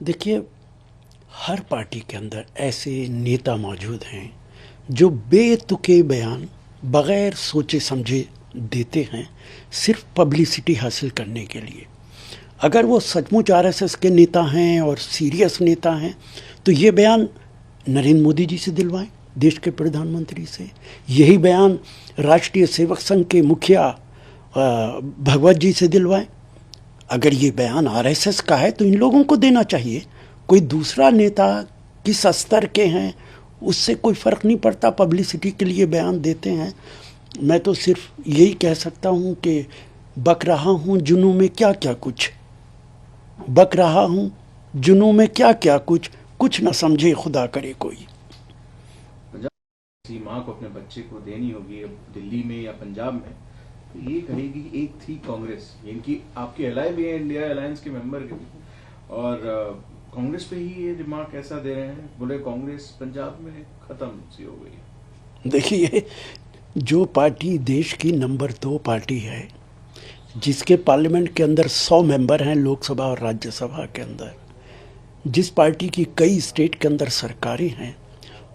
देखिए, हर पार्टी के अंदर ऐसे नेता मौजूद हैं जो बेतुके बयान बगैर सोचे समझे देते हैं, सिर्फ पब्लिसिटी हासिल करने के लिए। अगर वो सचमुच आरएसएस के नेता हैं और सीरियस नेता हैं तो ये बयान नरेंद्र मोदी जी से दिलवाएं, देश के प्रधानमंत्री से। यही बयान राष्ट्रीय सेवक संघ के मुखिया भगवत जी से दिलवाएं। अगर ये बयान आरएसएस का है तो इन लोगों को देना चाहिए। कोई दूसरा नेता किस स्तर के हैं उससे कोई फ़र्क नहीं पड़ता, पब्लिसिटी के लिए बयान देते हैं। मैं तो सिर्फ यही कह सकता हूँ कि बक रहा हूँ जुनून में क्या क्या कुछ, बक रहा हूँ जुनून में क्या क्या कुछ, कुछ न समझे खुदा करे कोई। किसी माँ को अपने बच्चे को देनी होगी अब दिल्ली में या पंजाब में, तो ये कहेगी एक थी कांग्रेस, इनकी आपके एलाई भी है, इंडिया अलायंस के मेंबर के भी, और कांग्रेस पे ही ये रिमार्क ऐसा दे रहे हैं, बोले कांग्रेस पंजाब में खत्म सी हो गई। देखिए, जो पार्टी देश की नंबर 2 पार्टी है, जिसके पार्लियामेंट के अंदर 100 मेंबर हैं, लोकसभा और राज्यसभा के अंदर, जिस पार्टी की कई स्टेट के अंदर सरकारें हैं,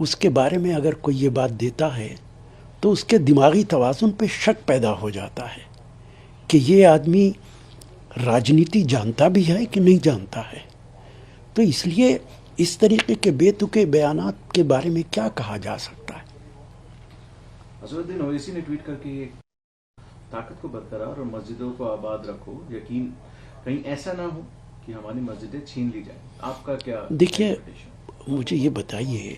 उसके बारे में अगर कोई ये बात देता है तो उसके दिमागी तवाज़ुन पे शक पैदा हो जाता है कि ये आदमी राजनीति जानता भी है कि नहीं जानता है। तो इसलिए इस तरीके के बेतुके बयानात के बारे में क्या कहा जा सकता है। अजहरुद्दीन ओवैसी ने ट्वीट करके ताकत को बरकरार और मस्जिदों को आबाद रखो, यकीन कहीं ऐसा ना हो कि हमारी मस्जिदें छीन ली जाए। आपका क्या? देखिए, मुझे ये बताइए,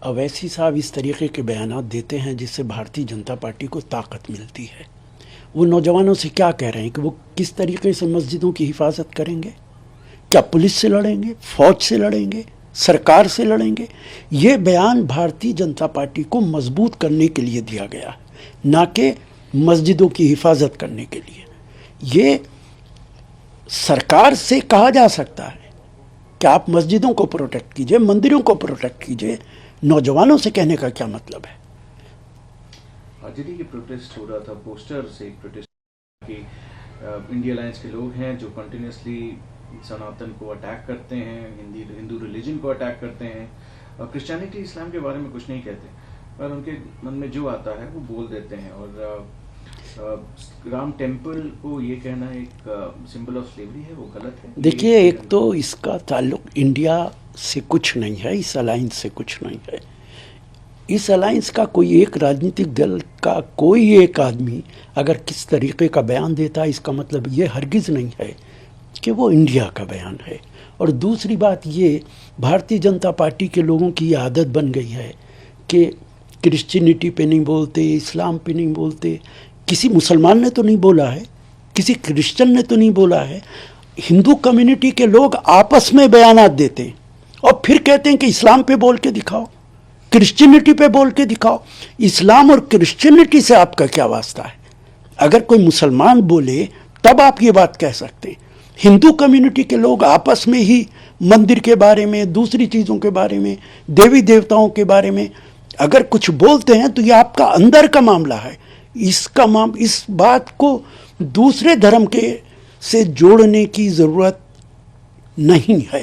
अवैसी साहब इस तरीके के बयानात देते हैं जिससे भारतीय जनता पार्टी को ताकत मिलती है। वो नौजवानों से क्या कह रहे हैं कि वो किस तरीके से मस्जिदों की हिफाजत करेंगे? क्या पुलिस से लड़ेंगे, फौज से लड़ेंगे, सरकार से लड़ेंगे? ये बयान भारतीय जनता पार्टी को मजबूत करने के लिए दिया गया है, ना कि मस्जिदों की हिफाजत करने के लिए। ये सरकार से कहा जा सकता है कि आप मस्जिदों को प्रोटेक्ट कीजिए, मंदिरों को प्रोटेक्ट कीजिए। नौजवानों से कहने का क्या मतलब है? आरजेडी की प्रोटेस्ट हो रहा था, पोस्टर से एक प्रोटेस्ट कि इंडिया अलायंस के लोग हैं जो कंटिन्यूसली सनातन को अटैक करते हैं, हिंदू रिलीजन को अटैक करते हैं, और क्रिश्चियनिटी इस्लाम के बारे में कुछ नहीं कहते, पर उनके मन में जो आता है वो बोल देते हैं। और राम टेम्पल को ये कहना एक सिंबल ऑफ स्लेवरी है, वो गलत है। देखिए, एक तो इसका ताल्लुक इंडिया से कुछ नहीं है, इस अलायंस से कुछ नहीं है। इस अलायंस का कोई एक राजनीतिक दल का कोई एक आदमी अगर किस तरीके का बयान देता है, इसका मतलब ये हरगिज़ नहीं है कि वो इंडिया का बयान है। और दूसरी बात ये, भारतीय जनता पार्टी के लोगों की ये आदत बन गई है कि क्रिश्चियनिटी पे नहीं बोलते, इस्लाम पे नहीं बोलते। किसी मुसलमान ने तो नहीं बोला है, किसी क्रिश्चियन ने तो नहीं बोला है। हिंदू कम्युनिटी के लोग आपस में बयानात देते हैं और फिर कहते हैं कि इस्लाम पे बोल के दिखाओ, क्रिश्चियनिटी पे बोल के दिखाओ। इस्लाम और क्रिश्चियनिटी से आपका क्या वास्ता है? अगर कोई मुसलमान बोले तब आप ये बात कह सकते हैं। हिंदू कम्युनिटी के लोग आपस में ही मंदिर के बारे में, दूसरी चीज़ों के बारे में, देवी देवताओं के बारे में अगर कुछ बोलते हैं तो ये आपका अंदर का मामला है। इस बात को दूसरे धर्म के से जोड़ने की ज़रूरत नहीं है।